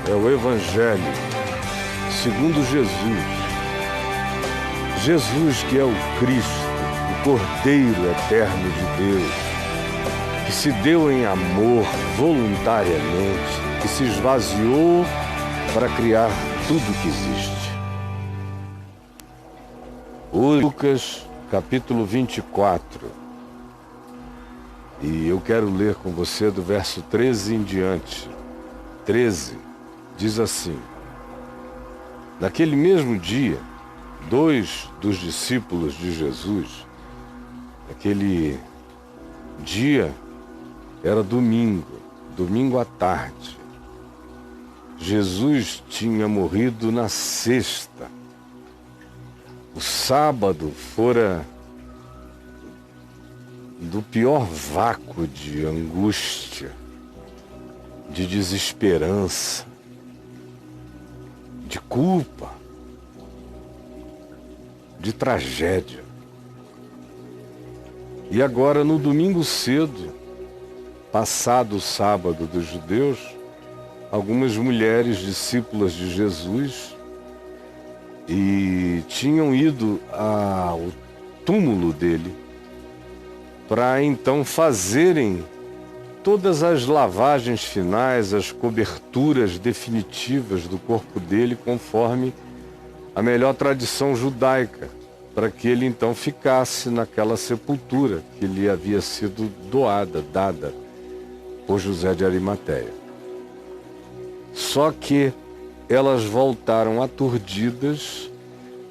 é o Evangelho segundo Jesus. Jesus que é o Cristo, o Cordeiro eterno de Deus, que se deu em amor voluntariamente, que se esvaziou para criar tudo que existe. Lucas, capítulo 24. E eu quero ler com você do verso 13 em diante. 13 diz assim: naquele mesmo dia, 2 dos discípulos de Jesus, aquele dia era domingo à tarde. Jesus tinha morrido na sexta. O sábado fora do pior vácuo de angústia, de desesperança, de culpa, de tragédia. E agora, no domingo cedo, passado o sábado dos judeus, algumas mulheres discípulas de Jesus e tinham ido ao túmulo dele para então fazerem todas as lavagens finais, as coberturas definitivas do corpo dele, conforme a melhor tradição judaica, para que ele então ficasse naquela sepultura que lhe havia sido dada por José de Arimateia. Só que elas voltaram aturdidas,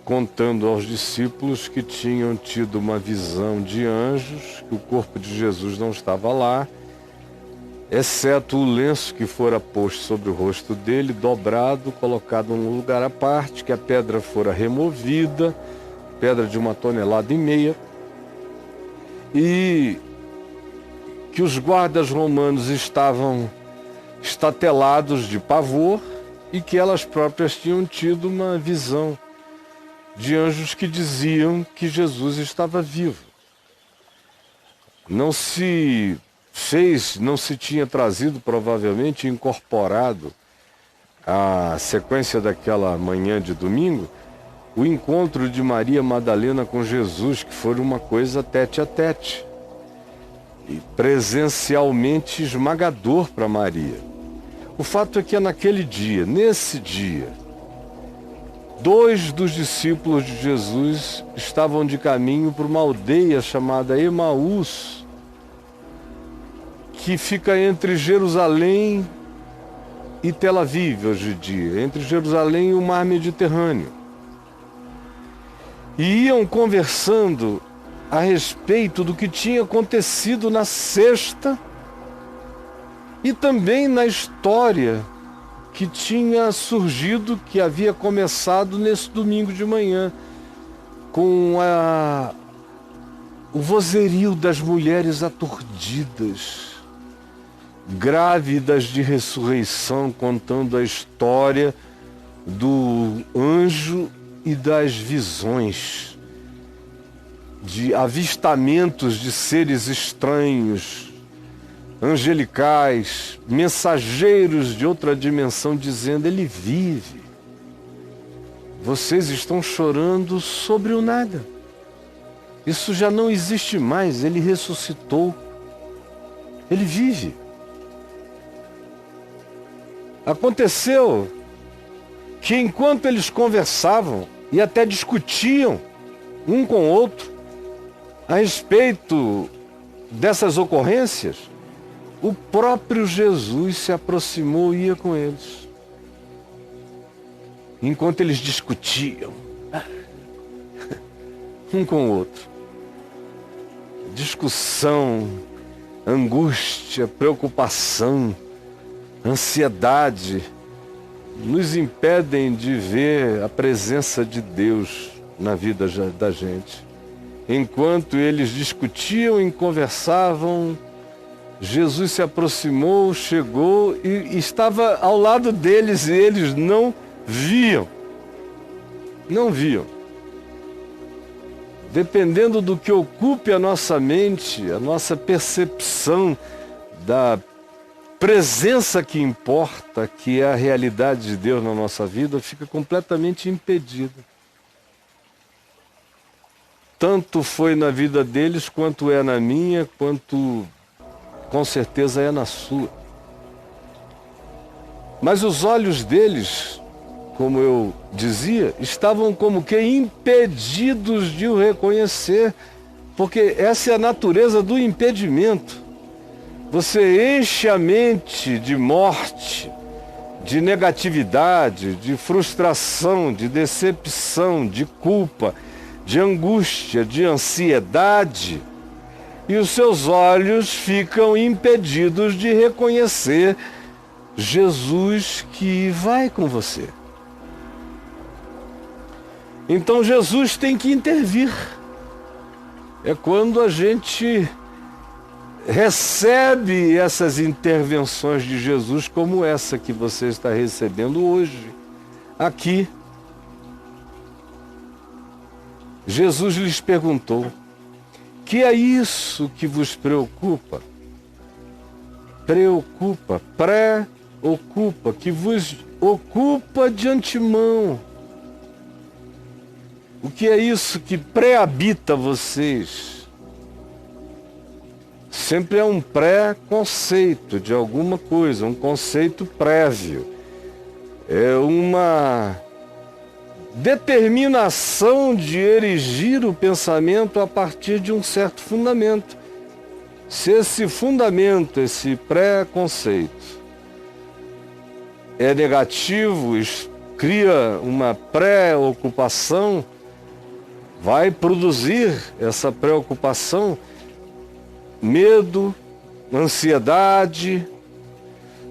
contando aos discípulos que tinham tido uma visão de anjos, que o corpo de Jesus não estava lá, exceto o lenço que fora posto sobre o rosto dele, dobrado, colocado num lugar à parte, que a pedra fora removida, pedra de 1,5 toneladas, e que os guardas romanos estavam estatelados de pavor e que elas próprias tinham tido uma visão de anjos que diziam que Jesus estava vivo. Não se tinha trazido, provavelmente incorporado à sequência daquela manhã de domingo, o encontro de Maria Madalena com Jesus, que foi uma coisa tete a tete e presencialmente esmagador para Maria. O fato é que nesse dia, 2 dos discípulos de Jesus estavam de caminho para uma aldeia chamada Emaús, que fica entre Jerusalém e Tel Aviv hoje em dia, entre Jerusalém e o Mar Mediterrâneo. E iam conversando a respeito do que tinha acontecido na sexta e também na história que tinha surgido, que havia começado nesse domingo de manhã, com o vozerio das mulheres aturdidas, grávidas de ressurreição, contando a história do anjo e das visões, de avistamentos de seres estranhos, angelicais, mensageiros de outra dimensão, dizendo: ele vive. Vocês estão chorando sobre o nada. Isso já não existe mais, ele ressuscitou. Ele vive. Aconteceu que enquanto eles conversavam e até discutiam um com o outro a respeito dessas ocorrências, o próprio Jesus se aproximou e ia com eles. Enquanto eles discutiam um com o outro, discussão, angústia, preocupação, ansiedade, nos impedem de ver a presença de Deus na vida da gente. Enquanto eles discutiam e conversavam, Jesus se aproximou, chegou e estava ao lado deles e eles não viam. Não viam. Dependendo do que ocupe a nossa mente, a nossa percepção da presença que importa, que é a realidade de Deus na nossa vida, fica completamente impedida. Tanto foi na vida deles, quanto é na minha, quanto com certeza é na sua. Mas os olhos deles, como eu dizia, estavam como que impedidos de o reconhecer, porque essa é a natureza do impedimento. Você enche a mente de morte, de negatividade, de frustração, de decepção, de culpa, de angústia, de ansiedade, e os seus olhos ficam impedidos de reconhecer Jesus que vai com você. Então Jesus tem que intervir. É quando a gente recebe essas intervenções de Jesus, como essa que você está recebendo hoje, aqui. Jesus lhes perguntou: que é isso que vos preocupa? Preocupa, pré-ocupa, que vos ocupa de antemão. O que é isso que pré-habita vocês? Sempre é um pré-conceito de alguma coisa, um conceito prévio. É uma determinação de erigir o pensamento a partir de um certo fundamento. Se esse fundamento, esse pré-conceito é negativo, cria uma preocupação, vai produzir essa preocupação medo, ansiedade,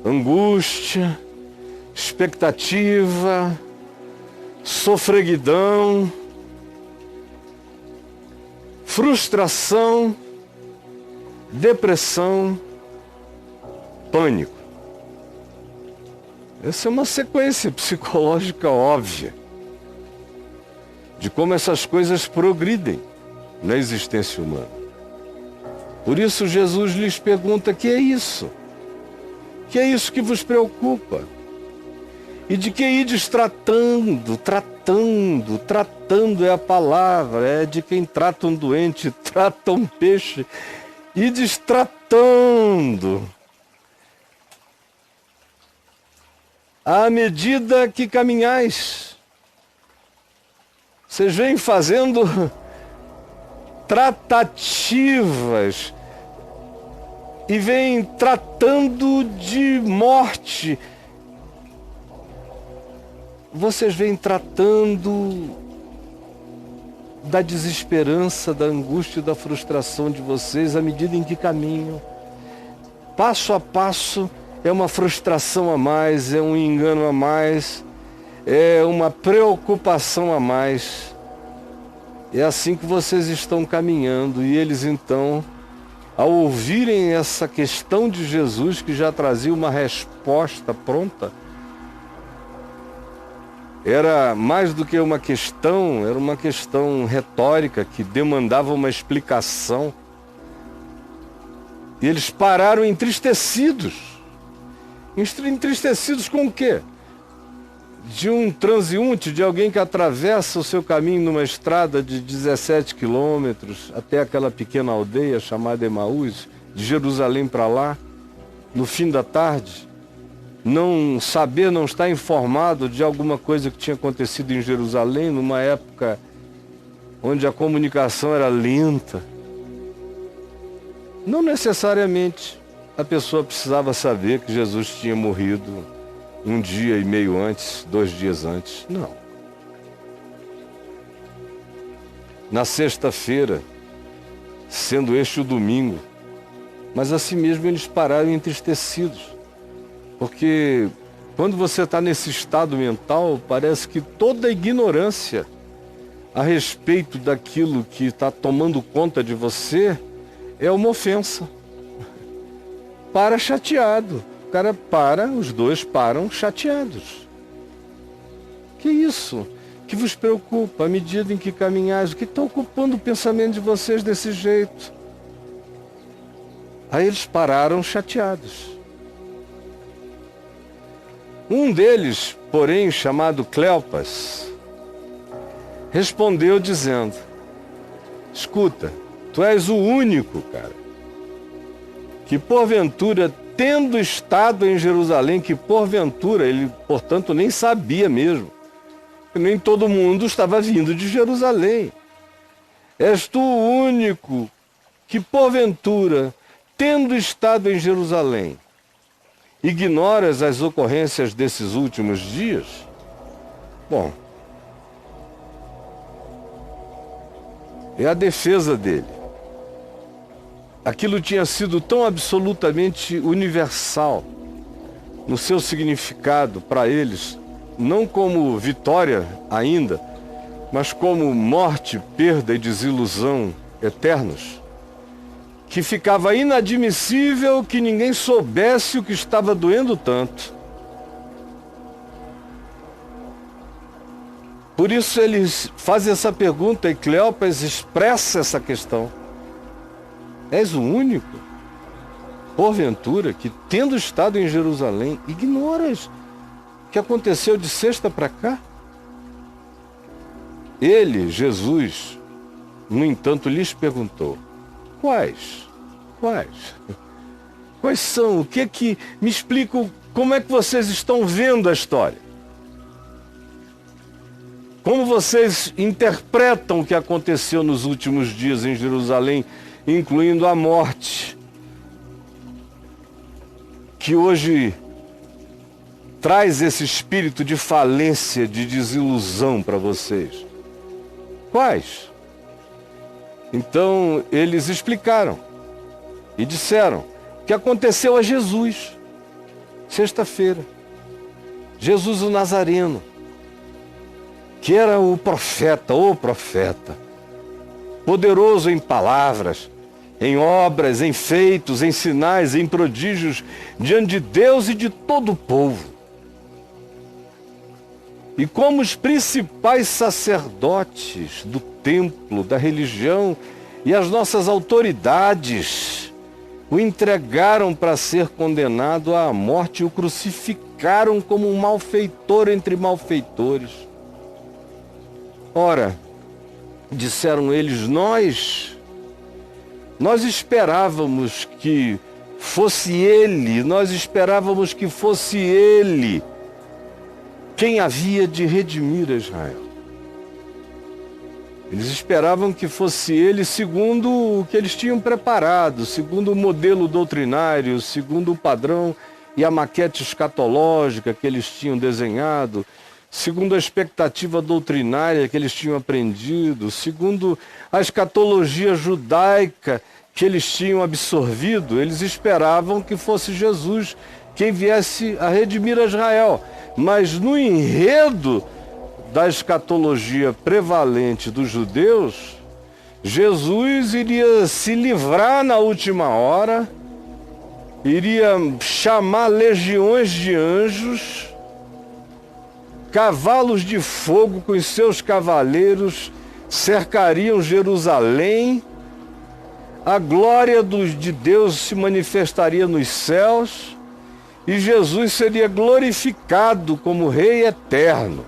angústia, expectativa, sofreguidão, frustração, depressão, pânico. Essa é uma sequência psicológica óbvia de como essas coisas progridem na existência humana. Por isso Jesus lhes pergunta: que é isso? Que é isso que vos preocupa? E de que ides tratando é a palavra, é de quem trata um doente, trata um peixe, ides tratando. À medida que caminhais, vocês vêm fazendo tratativas e vêm tratando de morte. Vocês vêm tratando da desesperança, da angústia e da frustração de vocês à medida em que caminham. Passo a passo é uma frustração a mais, é um engano a mais, é uma preocupação a mais. É assim que vocês estão caminhando. E eles então, ao ouvirem essa questão de Jesus, que já trazia uma resposta pronta, era mais do que uma questão, era uma questão retórica que demandava uma explicação. E eles pararam entristecidos. Entristecidos com o quê? De um transeunte, de alguém que atravessa o seu caminho numa estrada de 17 quilômetros até aquela pequena aldeia chamada Emaús, de Jerusalém para lá, no fim da tarde, não estar informado de alguma coisa que tinha acontecido em Jerusalém, numa época onde a comunicação era lenta. Não necessariamente a pessoa precisava saber que Jesus tinha morrido um dia e meio antes, 2 dias antes. Não. Na sexta-feira, sendo este o domingo, mas assim mesmo eles pararam entristecidos. Porque quando você está nesse estado mental, parece que toda a ignorância a respeito daquilo que está tomando conta de você é uma ofensa. Para chateado. O cara para, os dois param chateados. Que isso? Que vos preocupa à medida em que caminhais? O que está ocupando o pensamento de vocês desse jeito? Aí eles pararam chateados. Um deles, porém, chamado Cleopas, respondeu dizendo: escuta, tu és o único, cara, que porventura, tendo estado em Jerusalém, que porventura, ele, portanto, nem sabia mesmo, nem todo mundo estava vindo de Jerusalém. És tu o único que, porventura, tendo estado em Jerusalém, ignoras as ocorrências desses últimos dias? Bom, é a defesa dele. Aquilo tinha sido tão absolutamente universal no seu significado para eles, não como vitória ainda, mas como morte, perda e desilusão eternos, que ficava inadmissível que ninguém soubesse o que estava doendo tanto. Por isso eles fazem essa pergunta e Cleopas expressa essa questão. És o único, porventura, que, tendo estado em Jerusalém, ignoras o que aconteceu de sexta para cá? Ele, Jesus, no entanto, lhes perguntou: Quais? Quais são? O que é que... Me explicam como é que vocês estão vendo a história. Como vocês interpretam o que aconteceu nos últimos dias em Jerusalém, incluindo a morte, que hoje traz esse espírito de falência, de desilusão para vocês? Quais? Então, eles explicaram e disseram o que aconteceu a Jesus, sexta-feira. Jesus o Nazareno, que era o profeta, poderoso em palavras, em obras, em feitos, em sinais, em prodígios, diante de Deus e de todo o povo. E como os principais sacerdotes do templo, da religião e as nossas autoridades o entregaram para ser condenado à morte e o crucificaram como um malfeitor entre malfeitores. Ora, disseram eles, nós esperávamos que fosse ele quem havia de redimir Israel. Eles esperavam que fosse ele segundo o que eles tinham preparado, segundo o modelo doutrinário, segundo o padrão e a maquete escatológica que eles tinham desenhado, segundo a expectativa doutrinária que eles tinham aprendido, segundo a escatologia judaica que eles tinham absorvido. Eles esperavam que fosse Jesus quem viesse a redimir Israel. Mas no enredo da escatologia prevalente dos judeus, Jesus iria se livrar na última hora, iria chamar legiões de anjos, cavalos de fogo com os seus cavaleiros cercariam Jerusalém, a glória de Deus se manifestaria nos céus e Jesus seria glorificado como Rei eterno.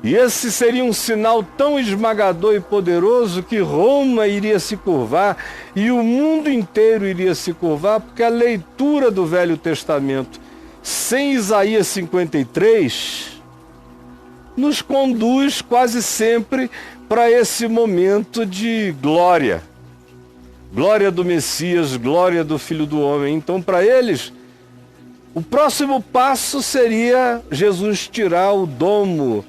E esse seria um sinal tão esmagador e poderoso que Roma iria se curvar e o mundo inteiro iria se curvar, porque a leitura do Velho Testamento sem Isaías 53 nos conduz quase sempre para esse momento de glória. Glória do Messias, glória do Filho do Homem. Então, para eles, o próximo passo seria Jesus tirar o domo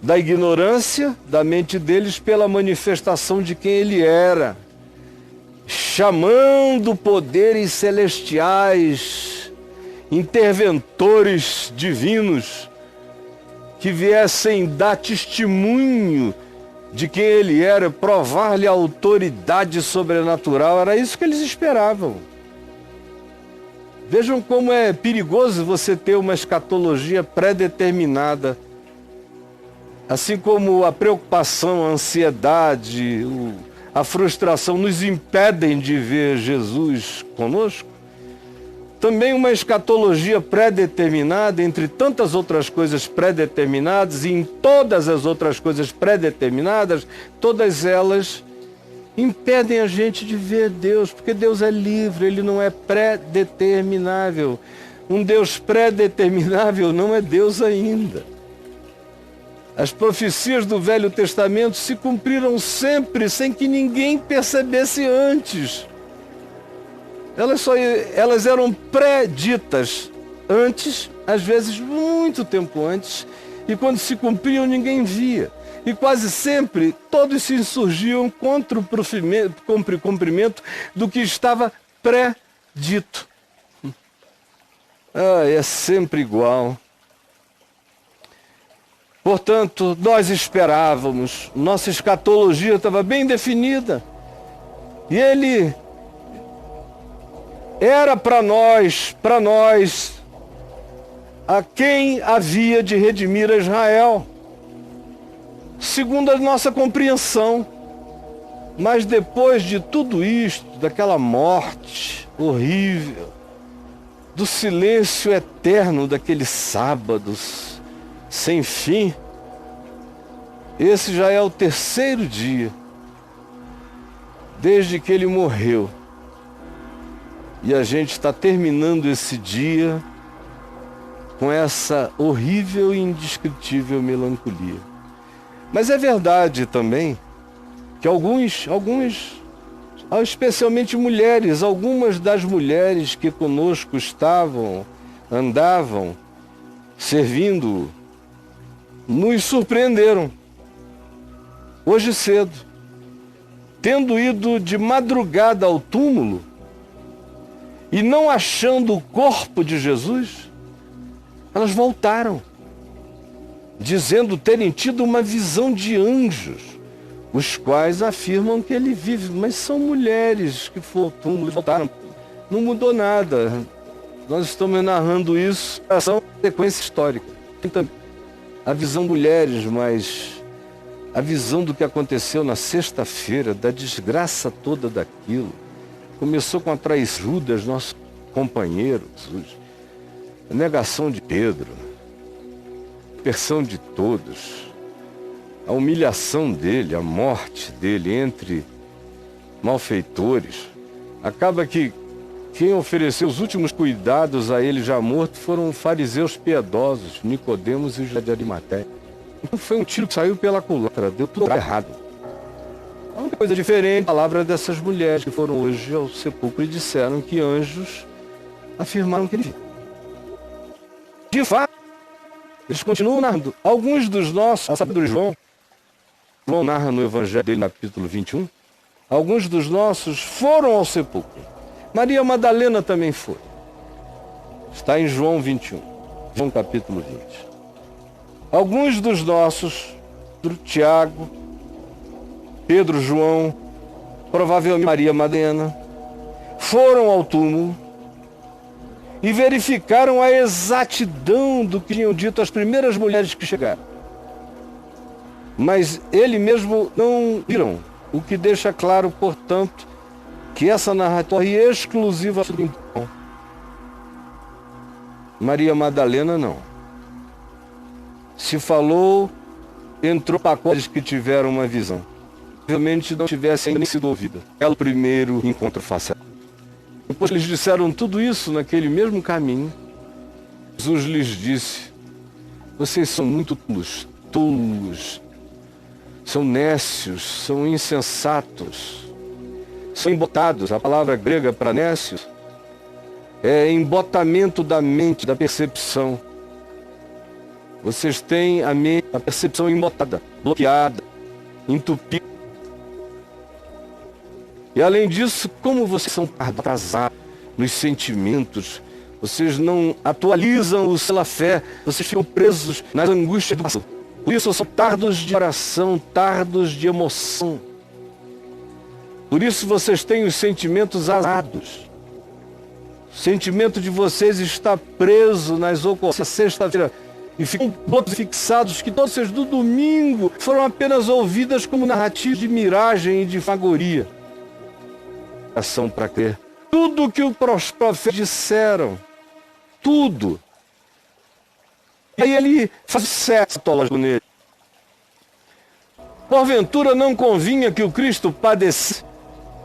da ignorância da mente deles pela manifestação de quem ele era, chamando poderes celestiais, interventores divinos, que viessem dar testemunho de quem ele era, provar-lhe a autoridade sobrenatural. Era isso que eles esperavam. Vejam como é perigoso você ter uma escatologia pré-determinada. Assim como a preocupação, a ansiedade, a frustração nos impedem de ver Jesus conosco, também uma escatologia pré-determinada, entre tantas outras coisas pré-determinadas, e em todas as outras coisas pré-determinadas, todas elas impedem a gente de ver Deus, porque Deus é livre, Ele não é pré-determinável. Um Deus pré-determinável não é Deus ainda. As profecias do Velho Testamento se cumpriram sempre, sem que ninguém percebesse antes. Elas eram pré-ditas antes, às vezes muito tempo antes, e quando se cumpriam ninguém via. E quase sempre todos se insurgiam contra o cumprimento do que estava pré-dito. É sempre igual. Portanto, nós esperávamos, nossa escatologia estava bem definida. E ele era para nós, a quem havia de redimir a Israel, segundo a nossa compreensão. Mas depois de tudo isto, daquela morte horrível, do silêncio eterno daqueles sábados sem fim, esse já é o terceiro dia desde que ele morreu. E a gente está terminando esse dia com essa horrível e indescritível melancolia. Mas é verdade também que alguns, especialmente mulheres, algumas das mulheres que conosco andavam, servindo, nos surpreenderam. Hoje cedo, tendo ido de madrugada ao túmulo e não achando o corpo de Jesus, elas voltaram, dizendo terem tido uma visão de anjos, os quais afirmam que ele vive. Mas são mulheres que foram ao túmulo e voltaram. Não mudou nada. Nós estamos narrando isso, essa sequência histórica. Então, a visão mulheres, mas a visão do que aconteceu na sexta-feira, da desgraça toda daquilo, começou com a traição de Judas, nosso companheiro, a negação de Pedro, a persão de todos, a humilhação dele, a morte dele entre malfeitores. Acaba que quem ofereceu os últimos cuidados a ele já morto foram fariseus piedosos, Nicodemos e José de Arimateia. Então foi um tiro que saiu pela culatra, deu tudo errado. É uma coisa diferente, a palavra dessas mulheres que foram hoje ao sepulcro e disseram que anjos afirmaram que ele vive. De fato, eles continuam narrando. Alguns dos nossos, a sabedoria de João narra no Evangelho dele, no capítulo 21, alguns dos nossos foram ao sepulcro. Maria Madalena também foi. Está em João 21, João capítulo 20. Alguns dos nossos, Tiago, Pedro, João, provavelmente Maria Madalena, foram ao túmulo e verificaram a exatidão do que tinham dito as primeiras mulheres que chegaram. Mas ele mesmo não viram, o que deixa claro, portanto, que essa narrativa é exclusiva do Maria Madalena não. Se falou, entrou pacotes que tiveram uma visão. Realmente não tivesse ainda nem sido ouvida. É o primeiro encontro face a face. Depois eles disseram tudo isso naquele mesmo caminho. Jesus lhes disse: vocês são muito tolos, são nécios, são insensatos, são embotados. A palavra grega para nécios é embotamento da mente, da percepção. Vocês têm a percepção embotada, bloqueada, entupida. E além disso, como vocês são atrasados nos sentimentos, vocês não atualizam o sela fé, vocês ficam presos nas angústias do passado. Por isso são tardos de oração, tardos de emoção. Por isso vocês têm os sentimentos azados. O sentimento de vocês está preso nas ocorrências da sexta-feira e ficam fixados que todas as do domingo foram apenas ouvidas como narrativas de miragem e de fagoria. Ação para crer tudo o que os profetas disseram. Tudo. E aí ele faz sexo nele. Porventura não convinha que o Cristo padecesse,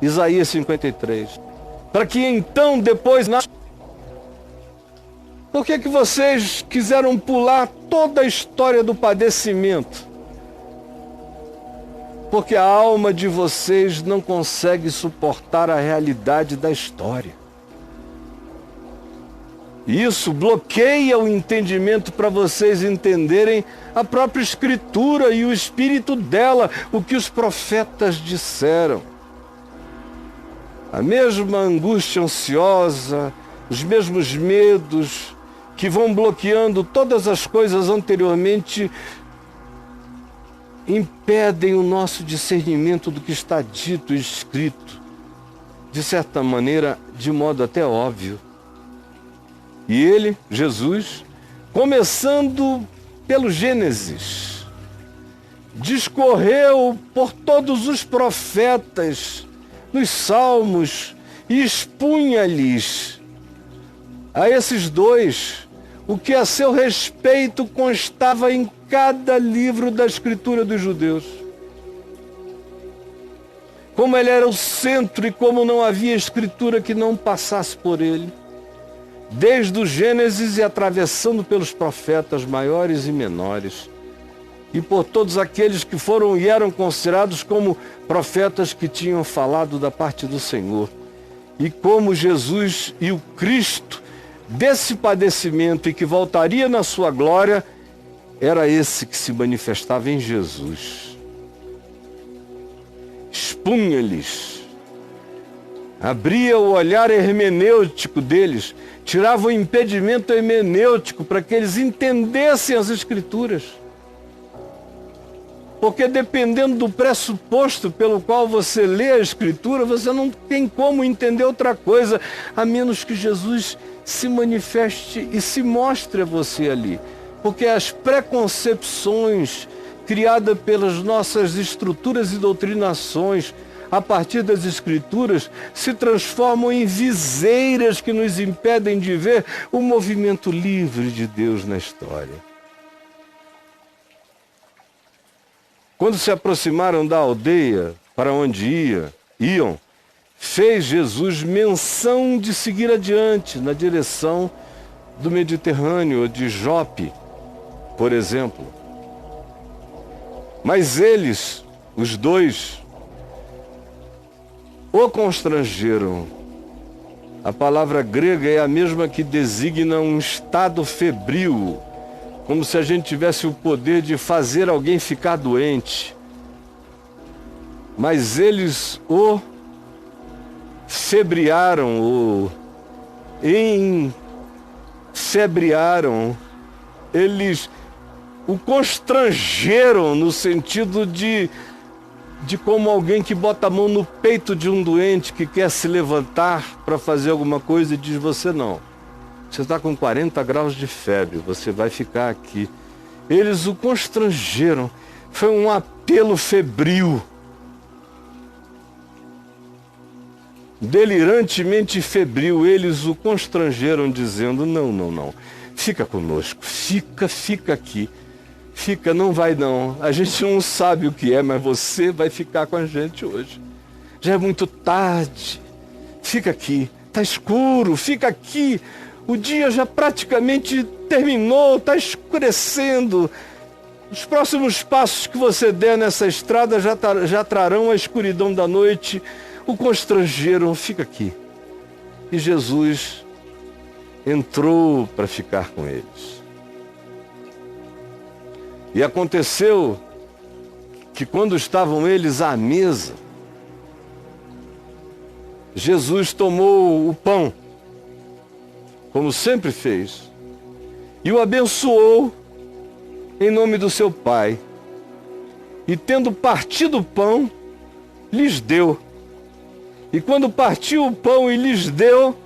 Isaías 53, para que então depois... Por que vocês quiseram pular toda a história do padecimento? Porque a alma de vocês não consegue suportar a realidade da história. Isso bloqueia o entendimento para vocês entenderem a própria Escritura e o espírito dela, o que os profetas disseram. A mesma angústia ansiosa, os mesmos medos que vão bloqueando todas as coisas anteriormente, impedem o nosso discernimento do que está dito e escrito, de certa maneira, de modo até óbvio. E ele, Jesus, começando pelo Gênesis, discorreu por todos os profetas, nos Salmos, e expunha-lhes a esses dois o que a seu respeito constava em cada livro da Escritura dos judeus. Como ele era o centro e como não havia Escritura que não passasse por ele. Desde o Gênesis e atravessando pelos profetas maiores e menores, e por todos aqueles que foram e eram considerados como profetas que tinham falado da parte do Senhor, e como Jesus e o Cristo desse padecimento e que voltaria na sua glória, era esse que se manifestava em Jesus. Expunha-lhes, abria o olhar hermenêutico deles, tirava o impedimento hermenêutico para que eles entendessem as Escrituras. Porque dependendo do pressuposto pelo qual você lê a Escritura, você não tem como entender outra coisa, a menos que Jesus se manifeste e se mostre a você ali. Porque as preconcepções criadas pelas nossas estruturas e doutrinações, a partir das Escrituras, se transformam em viseiras que nos impedem de ver o movimento livre de Deus na história. Quando se aproximaram da aldeia para onde iam, fez Jesus menção de seguir adiante na direção do Mediterrâneo, de Jope, por exemplo. Mas eles, os dois, o constrangeram. A palavra grega é a mesma que designa um estado febril, como se a gente tivesse o poder de fazer alguém ficar doente. Mas eles o febriaram, o enfebriaram, eles o constrangeram no sentido de como alguém que bota a mão no peito de um doente que quer se levantar para fazer alguma coisa e diz: você não, você está com 40 graus de febre, você vai ficar aqui. Eles o constrangeram, foi um apelo febril, delirantemente febril. Eles o constrangeram dizendo: não, fica conosco, fica aqui. Fica, não vai não. A gente não sabe o que é, mas você vai ficar com a gente hoje. Já é muito tarde. Fica aqui. Está escuro, fica aqui. O dia já praticamente terminou, está escurecendo. Os próximos passos que você der nessa estrada já trarão a escuridão da noite. O constrangeram, fica aqui. E Jesus entrou para ficar com eles. E aconteceu que quando estavam eles à mesa, Jesus tomou o pão, como sempre fez, e o abençoou em nome do seu Pai. E tendo partido o pão, lhes deu. E quando partiu o pão e lhes deu,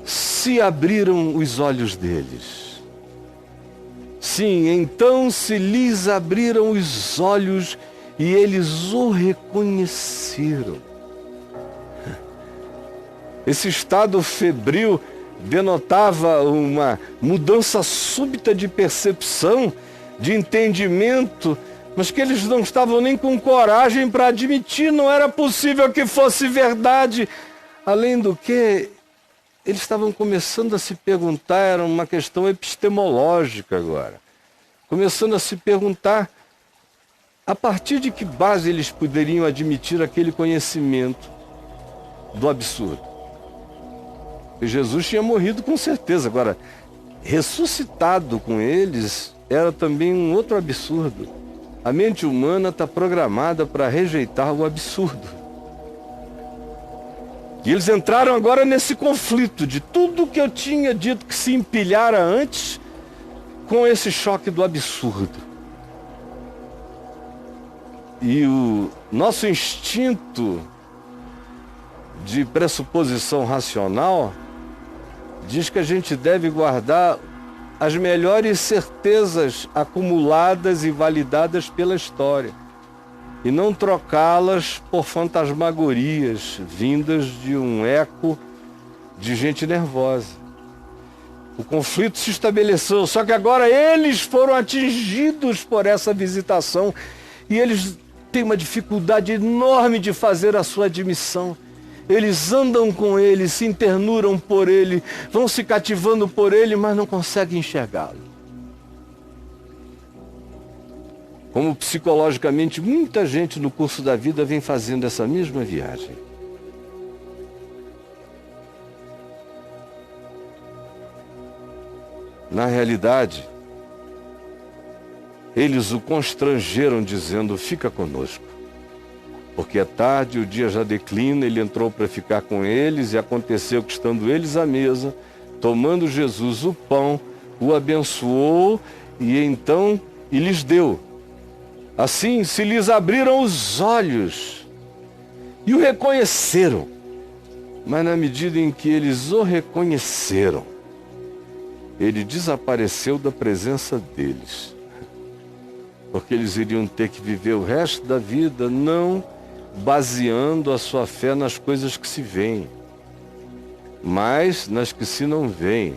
se abriram os olhos deles. Sim, então se lhes abriram os olhos e eles o reconheceram. Esse estado febril denotava uma mudança súbita de percepção, de entendimento, mas que eles não estavam nem com coragem para admitir, não era possível que fosse verdade. Além do que, eles estavam começando a se perguntar, era uma questão epistemológica agora, começando a se perguntar a partir de que base eles poderiam admitir aquele conhecimento do absurdo. E Jesus tinha morrido com certeza, agora, ressuscitado com eles era também um outro absurdo. A mente humana está programada para rejeitar o absurdo. E eles entraram agora nesse conflito de tudo que eu tinha dito que se empilhara antes com esse choque do absurdo. E o nosso instinto de pressuposição racional diz que a gente deve guardar as melhores certezas acumuladas e validadas pela história e não trocá-las por fantasmagorias vindas de um eco de gente nervosa. O conflito se estabeleceu, só que agora eles foram atingidos por essa visitação e eles têm uma dificuldade enorme de fazer a sua admissão. Eles andam com ele, se internuram por ele, vão se cativando por ele, mas não conseguem enxergá-lo. Como psicologicamente muita gente no curso da vida vem fazendo essa mesma viagem. Na realidade, eles o constrangeram dizendo: fica conosco. Porque é tarde, o dia já declina, ele entrou para ficar com eles, e aconteceu que, estando eles à mesa, tomando Jesus o pão, o abençoou e lhes deu. Assim se lhes abriram os olhos e o reconheceram. Mas na medida em que eles o reconheceram, ele desapareceu da presença deles. Porque eles iriam ter que viver o resto da vida não baseando a sua fé nas coisas que se veem, mas nas que se não veem.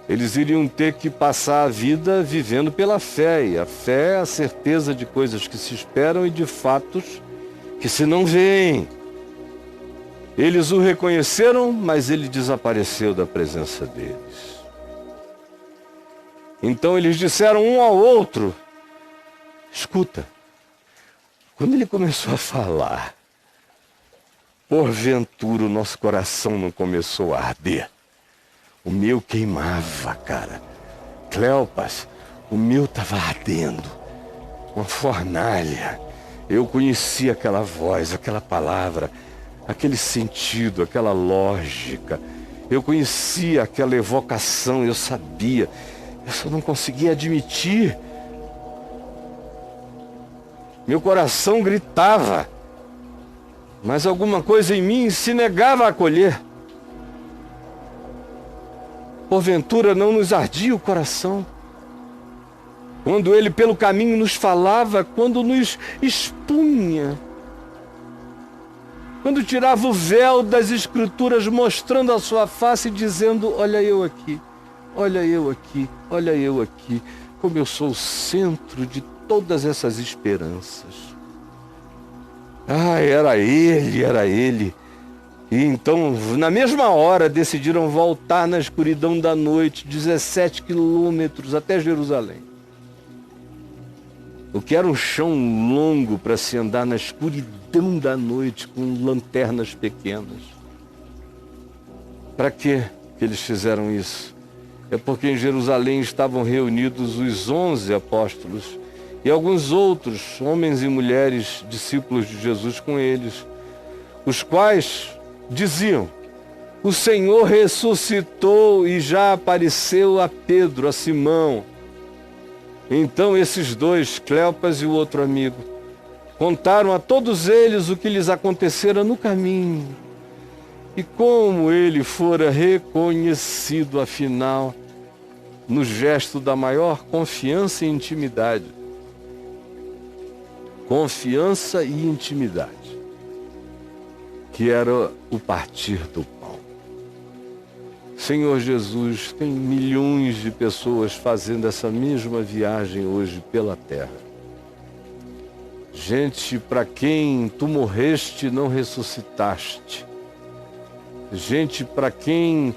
Eles iriam ter que passar a vida vivendo pela fé, e a fé é a certeza de coisas que se esperam e de fatos que se não veem. Eles o reconheceram, mas ele desapareceu da presença deles. Então eles disseram um ao outro: escuta, quando ele começou a falar, porventura o nosso coração não começou a arder? O meu queimava, cara. Cleopas, o meu estava ardendo. Uma fornalha. Eu conhecia aquela voz, aquela palavra, aquele sentido, aquela lógica. Eu conhecia aquela evocação, eu sabia. Eu só não conseguia admitir. Meu coração gritava, mas alguma coisa em mim se negava a acolher. Porventura não nos ardia o coração quando ele pelo caminho nos falava, quando nos expunha, quando tirava o véu das escrituras, mostrando a sua face e dizendo: olha eu aqui, olha eu aqui, olha eu aqui, como eu sou o centro de todas essas esperanças. Era ele, era ele. E então, na mesma hora, decidiram voltar na escuridão da noite, 17 quilômetros até Jerusalém. O que era um chão longo para se andar na escuridão da noite com lanternas pequenas. Para que eles fizeram isso? É porque em Jerusalém estavam reunidos os 11 apóstolos e alguns outros homens e mulheres discípulos de Jesus com eles, os quais diziam: o Senhor ressuscitou e já apareceu a Pedro, a Simão. Então esses dois, Cleopas e o outro amigo, contaram a todos eles o que lhes acontecera no caminho e como ele fora reconhecido, afinal, no gesto da maior confiança e intimidade. Confiança e intimidade. que era o partir do pão. Senhor Jesus, tem milhões de pessoas fazendo essa mesma viagem hoje pela terra. Gente para quem tu morreste e não ressuscitaste. Gente para quem,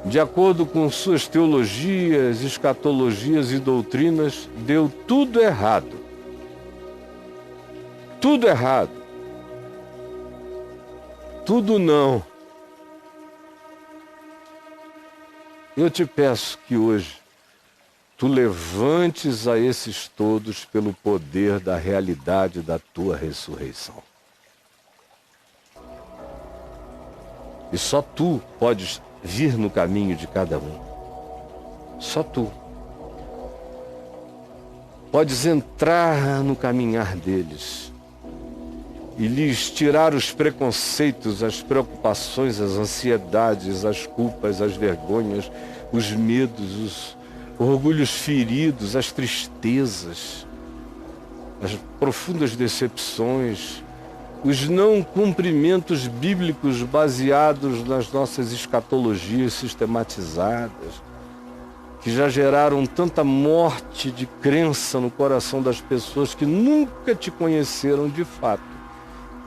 de acordo com suas teologias, escatologias e doutrinas, deu tudo errado. Tudo errado. Tudo não. Eu te peço que hoje tu levantes a esses todos pelo poder da realidade da tua ressurreição. E só tu podes vir no caminho de cada um. Só tu. Podes entrar no caminhar deles e lhes tirar os preconceitos, as preocupações, as ansiedades, as culpas, as vergonhas, os medos, os orgulhos feridos, as tristezas, as profundas decepções, os não cumprimentos bíblicos baseados nas nossas escatologias sistematizadas, que já geraram tanta morte de crença no coração das pessoas que nunca te conheceram de fato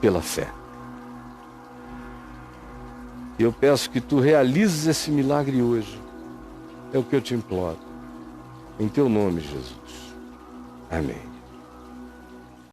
pela fé. Eu peço que tu realizes esse milagre hoje. É o que eu te imploro. Em teu nome, Jesus. Amém.